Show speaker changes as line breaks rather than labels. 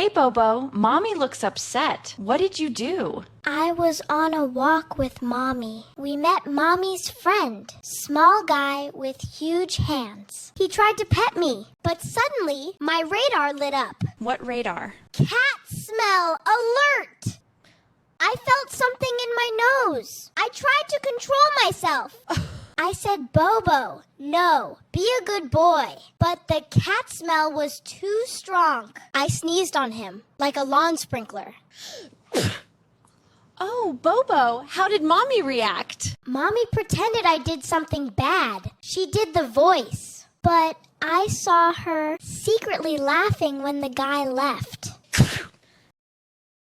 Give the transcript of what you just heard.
Hey, Bobo, Mommy looks upset. What did you do?
I was on a walk with Mommy. We met Mommy's friend, small guy with huge hands. He tried to pet me, but suddenly my radar lit up.
What radar?
Cat smell alert! I felt something in my nose. I tried to control myself. I said, Bobo, no, be a good boy. But the cat smell was too strong. I sneezed on him, like a lawn sprinkler.
Oh, Bobo, how did Mommy react?
Mommy pretended I did something bad. She did the voice. But I saw her secretly laughing when the guy left.